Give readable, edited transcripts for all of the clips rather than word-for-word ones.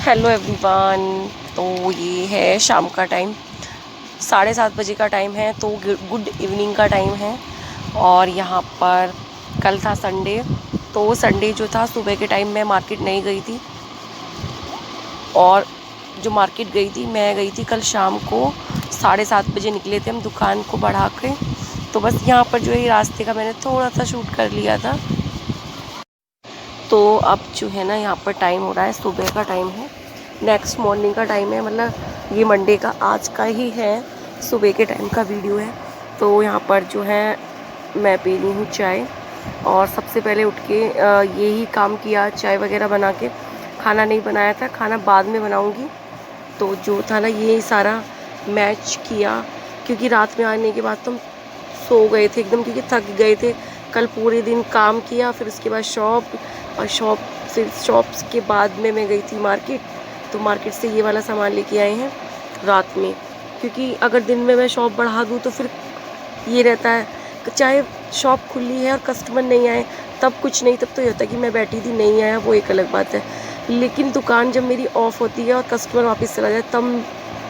Hello everyone. तो ये है शाम का टाइम, 7:30 बजे का टाइम है। तो गुड इवनिंग का टाइम है। और यहाँ पर कल था संडे, तो संडे जो था सुबह के टाइम मैं मार्केट नहीं गई थी। और जो मार्केट गई थी, मैं गई थी कल शाम को 7:30 बजे निकले थे हम दुकान को बढ़ा के। तो बस यहाँ पर जो है रास्ते का मैंने थोड़ा सा शूट कर लिया था। तो अब जो है ना, यहाँ पर टाइम हो रहा है, सुबह का टाइम है, नेक्स्ट मॉर्निंग का टाइम है। मतलब ये मंडे का आज का ही है, सुबह के टाइम का वीडियो है। तो यहाँ पर जो है मैं पी रही हूँ चाय। और सबसे पहले उठ के यही काम किया, चाय वगैरह बना के। खाना नहीं बनाया था, खाना बाद में बनाऊँगी। तो जो था ना, ये सारा मैच किया, क्योंकि रात में आने के बाद तुम सो गए थे एकदम, क्योंकि थक गए थे। कल पूरे दिन काम किया, फिर उसके बाद शॉप, और शॉप्स के बाद में मैं गई थी मार्केट। तो मार्केट से ये वाला सामान लेके आए हैं रात में, क्योंकि अगर दिन में मैं शॉप बढ़ा दूँ तो फिर ये रहता है, चाहे शॉप खुली है और कस्टमर नहीं आए तब कुछ नहीं, तब तो ये होता है कि मैं बैठी थी नहीं आया, वो एक अलग बात है। लेकिन दुकान जब मेरी ऑफ होती है और कस्टमर वापस चला जाए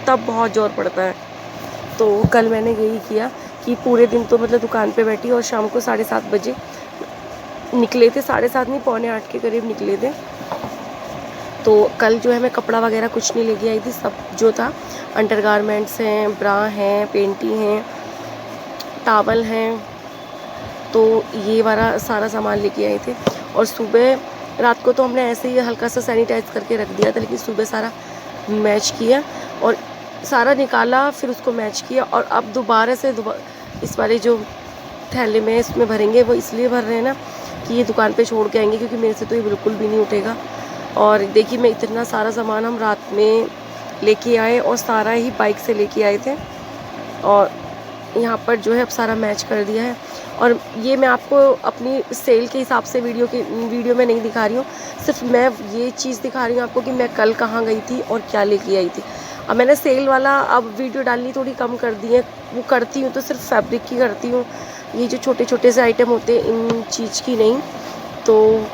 तब बहुत ज़ोर पड़ता है। तो कल मैंने यही किया कि पूरे दिन तो मतलब दुकान पे बैठी, और शाम को 7:30 बजे निकले थे, 7:30 नहीं, 7:45 के करीब निकले थे। तो कल जो है मैं कपड़ा वगैरह कुछ नहीं लेके आई थी, सब जो था अंडरगारमेंट्स हैं, ब्रा हैं, पेंटी हैं, टावल हैं, तो ये वाला सारा सामान लेके आए थे। और सुबह रात को तो हमने ऐसे ही हल्का सा सैनिटाइज करके रख दिया था, लेकिन सुबह सारा मैच किया और सारा निकाला, फिर उसको मैच किया। और अब दोबारा से इस वाले जो थैले में इसमें भरेंगे, वो इसलिए भर रहे हैं ना कि ये दुकान पे छोड़ के आएंगे, क्योंकि मेरे से तो ये बिल्कुल भी नहीं उठेगा। और देखिए, मैं इतना सारा सामान हम रात में लेके आए, और सारा ही बाइक से लेके आए थे। और यहाँ पर जो है अब सारा मैच कर दिया है। और ये मैं आपको अपनी सेल के हिसाब से वीडियो में नहीं दिखा रही हूँ, सिर्फ मैं ये चीज़ दिखा रही हूँ आपको कि मैं कल कहाँ गई थी और क्या लेके आई थी। अब मैंने सेल वाला अब वीडियो डालनी थोड़ी कम कर दी है, वो करती हूँ तो सिर्फ फैब्रिक की करती हूँ, ये जो छोटे छोटे से आइटम होते हैं इन चीज़ की नहीं। तो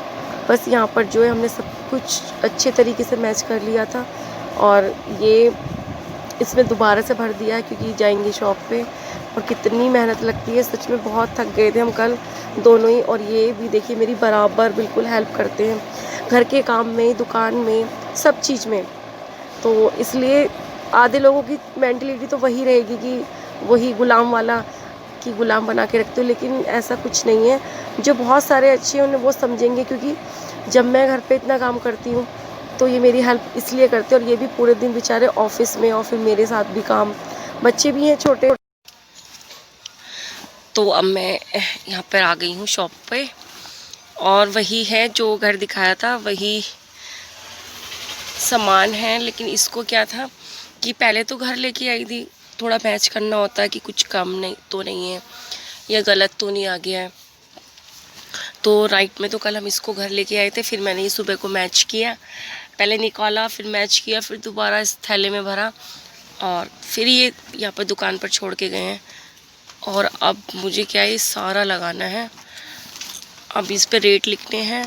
बस यहाँ पर जो है हमने सब कुछ अच्छे तरीके से मैच कर लिया था, और ये इसमें दोबारा से भर दिया है, क्योंकि जाएंगे शॉप पे। और कितनी मेहनत लगती है, सच में बहुत थक गए थे हम कल दोनों ही। और ये भी देखिए मेरी बराबर बिल्कुल हेल्प करते हैं घर के काम में, दुकान में, सब चीज़ में। तो इसलिए आधे लोगों की मेंटलिटी तो वही रहेगी कि वही गुलाम वाला, कि गुलाम बना के रखते हो, लेकिन ऐसा कुछ नहीं है। जो बहुत सारे अच्छे हैं उन्हें वो समझेंगे, क्योंकि जब मैं घर पे इतना काम करती हूँ तो ये मेरी हेल्प इसलिए करते हैं। और ये भी पूरे दिन बेचारे ऑफिस में, और फिर मेरे साथ भी काम, बच्चे भी हैं छोटे। तो अब मैं यहाँ पर आ गई हूँ शॉप पे, और वही है जो घर दिखाया था, वही सामान है। लेकिन इसको क्या था कि पहले तो घर लेके आई थी, थोड़ा मैच करना होता है कि कुछ कम नहीं तो नहीं है, या गलत तो नहीं आ गया है। तो राइट में तो कल हम इसको घर लेके आए थे, फिर मैंने ये सुबह को मैच किया, पहले निकाला, फिर मैच किया, फिर दोबारा इस थैले में भरा, और फिर ये यहाँ पर दुकान पर छोड़ के गए हैं। और अब मुझे क्या है, सारा लगाना है, अब इस पर रेट लिखने हैं,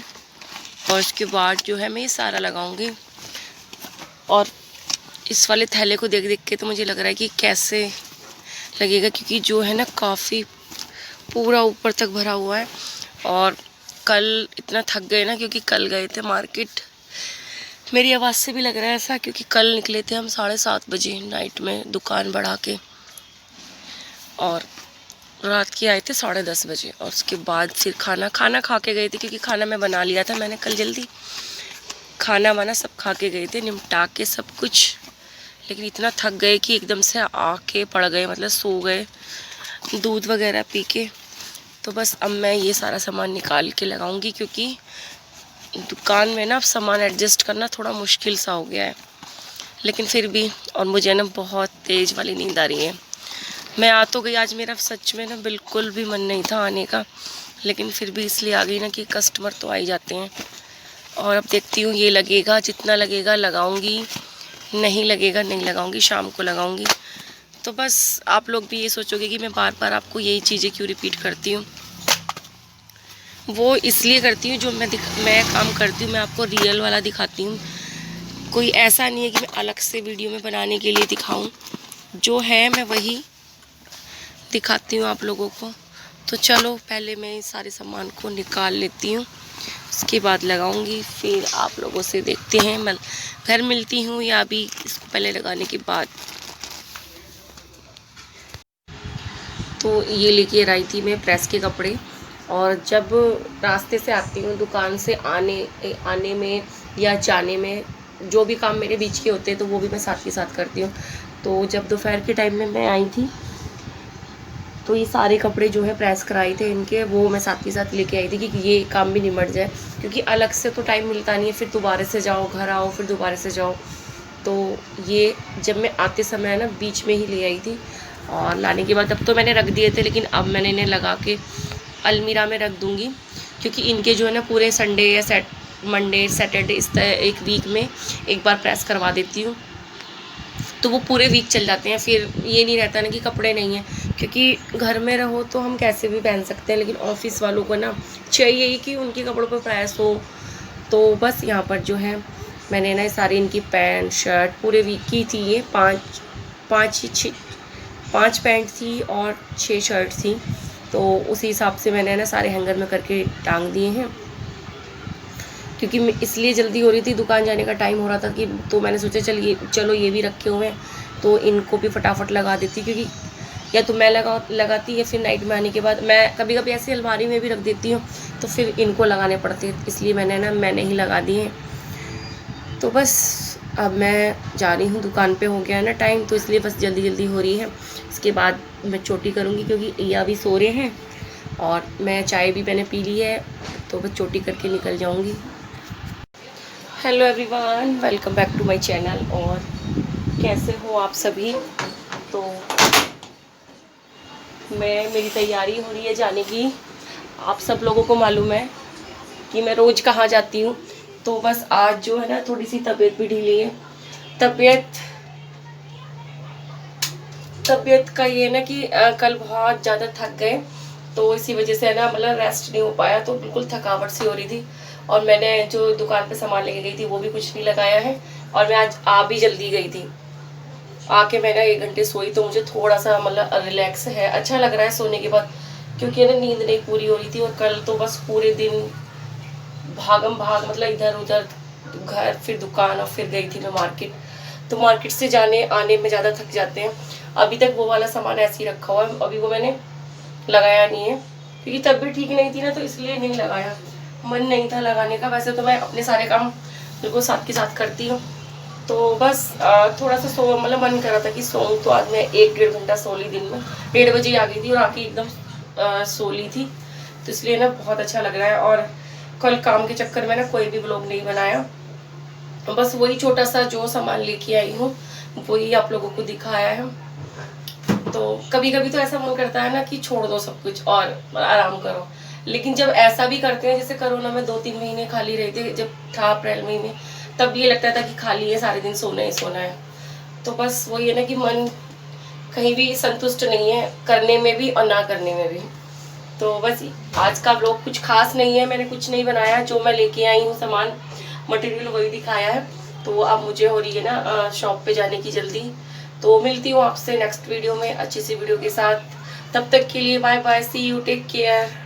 और इसके बाद जो है मैं ये सारा लगाऊंगी। और इस वाले थैले को देख देख के तो मुझे लग रहा है कि कैसे लगेगा, क्योंकि जो है ना काफ़ी पूरा ऊपर तक भरा हुआ है। और कल इतना थक गए ना, क्योंकि कल गए थे मार्केट, मेरी आवाज़ से भी लग रहा है ऐसा, क्योंकि कल निकले थे हम 7:30 बजे नाइट में दुकान बढ़ा के, और रात के आए थे 10:30 बजे। और उसके बाद फिर खाना खा के गए थे, क्योंकि खाना मैं बना लिया था, मैंने कल जल्दी खाना वाना सब खा के गए थे, निपटा के सब कुछ। लेकिन इतना थक गए कि एकदम से आके पड़ गए, मतलब सो गए दूध वगैरह पी के। तो बस अब मैं ये सारा सामान निकाल के लगाऊंगी, क्योंकि दुकान में ना अब सामान एडजस्ट करना थोड़ा मुश्किल सा हो गया है। लेकिन फिर भी, और मुझे ना बहुत तेज़ वाली नींद आ रही है। मैं आ तो गई, आज मेरा सच में ना बिल्कुल भी मन नहीं था आने का, लेकिन फिर भी इसलिए आ गई ना कि कस्टमर तो आ ही जाते हैं। और अब देखती हूँ, ये लगेगा, जितना लगेगा लगाऊंगी, नहीं लगेगा नहीं लगाऊंगी, शाम को लगाऊंगी। तो बस आप लोग भी ये सोचोगे कि मैं बार बार आपको यही चीज़ें क्यों रिपीट करती हूँ। वो इसलिए करती हूँ, जो मैं काम करती हूँ मैं आपको रियल वाला दिखाती हूँ। कोई ऐसा नहीं है कि मैं अलग से वीडियो में बनाने के लिए दिखाऊं, जो है मैं वही दिखाती हूँ आप लोगों को। तो चलो पहले मैं इस सारे सामान को निकाल लेती हूँ, उसके बाद लगाऊंगी, फिर आप लोगों से देखते हैं मैं घर मिलती हूँ या अभी इसको पहले लगाने के बाद। तो ये लेके आई थी मैं प्रेस के कपड़े, और जब रास्ते से आती हूँ दुकान से आने में या जाने में जो भी काम मेरे बीच के होते हैं तो वो भी मैं साथ के साथ करती हूँ। तो जब दोपहर के टाइम में मैं आई थी तो ये सारे कपड़े जो है प्रेस कराए थे इनके, वो मैं साथ ही साथ लेके आई थी कि ये काम भी निमट जाए, क्योंकि अलग से तो टाइम मिलता नहीं है, फिर दोबारा से जाओ, घर आओ, फिर दोबारा से जाओ। तो ये जब मैं आते समय ना बीच में ही ले आई थी, और लाने के बाद अब तो मैंने रख दिए थे, लेकिन अब मैंने इन्हें लगा के अलमीरा में रख दूँगी, क्योंकि इनके जो है ना पूरे संडे या मंडे सैटरडे इस तरह एक वीक में एक बार प्रेस करवा देती हूँ, तो वो पूरे वीक चल जाते हैं। फिर ये नहीं रहता ना कि कपड़े नहीं हैं, क्योंकि घर में रहो तो हम कैसे भी पहन सकते हैं, लेकिन ऑफिस वालों को ना चाहिए ही कि उनके कपड़ों पर प्रेस हो। तो बस यहाँ पर जो है मैंने ना सारी इनकी पैंट शर्ट पूरे वीक की थी, ये पाँच पैंट थी और 6 शर्ट थी, तो उसी हिसाब से मैंने ना सारे हैंगर में करके टांग दिए हैं, क्योंकि इसलिए जल्दी हो रही थी, दुकान जाने का टाइम हो रहा था कि, तो मैंने सोचा चलो ये भी रखे हुए हैं तो इनको भी फटाफट लगा देती, क्योंकि या तो मैं लगाती या फिर नाइट में आने के बाद मैं कभी कभी ऐसे अलमारी में भी रख देती हूँ, तो फिर इनको लगाने पड़ते हैं, इसलिए मैंने ही लगा दिए। तो बस अब मैं जा रही हूँ, दुकान पे हो गया है ना टाइम, तो इसलिए बस जल्दी जल्दी हो रही है। इसके बाद मैं चोटी करूँगी, क्योंकि या भी सो रहे हैं और मैं चाय भी मैंने पी ली है, तो बस चोटी करके निकल जाऊँगी। Hello everyone, welcome back to my channel. और कैसे हो आप सभी? तो मेरी तैयारी हो रही है जाने की। आप सब लोगों को मालूम है कि मैं रोज़ कहाँ जाती हूँ, तो बस आज जो है ना थोड़ी सी तबीयत भी ढीली है। तबीयत का ये ना कि कल बहुत ज़्यादा थक गए, तो इसी वजह से है ना मतलब रेस्ट नहीं हो पाया, तो बिल्कुल थकावट सी हो रही थी। और मैंने जो दुकान पे सामान लेके गई थी वो भी कुछ नहीं लगाया है, और मैं आज आ भी जल्दी गई थी। आके मैंने 1 घंटे सोई, तो मुझे थोड़ा सा मतलब रिलैक्स है, अच्छा लग रहा है सोने के बाद, क्योंकि ना नींद नहीं पूरी हो रही थी। और कल तो बस पूरे दिन भागम भाग, मतलब इधर उधर, घर फिर दुकान, और फिर गई थी मैं मार्केट। तो मार्केट से जाने आने में ज़्यादा थक जाते हैं। अभी तक वो वाला सामान ऐसे ही रखा हुआ है, अभी वो मैंने लगाया नहीं है, क्योंकि तबीयत ठीक नहीं थी ना, तो इसलिए नहीं लगाया, मन नहीं था लगाने का। वैसे तो मैं अपने सारे काम बिल्कुल साथ के साथ करती हूँ। तो बस थोड़ा सा सो मतलब मन कर रहा था कि सोऊं, तो आज मैं 1-1.5 घंटा सो ली। दिन में 1:30 बजे आ गई थी और आके एकदम सो ली थी, तो इसलिए ना बहुत अच्छा लग रहा है। और कल काम के चक्कर में ना कोई भी व्लॉग नहीं बनाया, बस वही छोटा सा जो सामान लेके आई हूँ वही आप लोगों को दिखाया है। तो कभी कभी तो ऐसा मन करता है ना कि छोड़ दो सब कुछ और आराम करो, लेकिन जब ऐसा भी करते हैं, जैसे कोरोना में 2-3 महीने खाली रहे थे जब था अप्रैल महीने, तब ये लगता था कि खाली है, सारे दिन सोना ही सोना है। तो बस वही है ना कि मन कहीं भी संतुष्ट नहीं है, करने में भी और ना करने में भी। तो बस आज का व्लॉग कुछ खास नहीं है, मैंने कुछ नहीं बनाया, जो मैं लेके आई हूँ सामान मटेरियल वही दिखाया है। तो अब मुझे हो रही है ना शॉप पे जाने की जल्दी, तो मिलती हूँ आपसे नेक्स्ट वीडियो में अच्छी सी वीडियो के साथ। तब तक के लिए bye bye, see you, take care.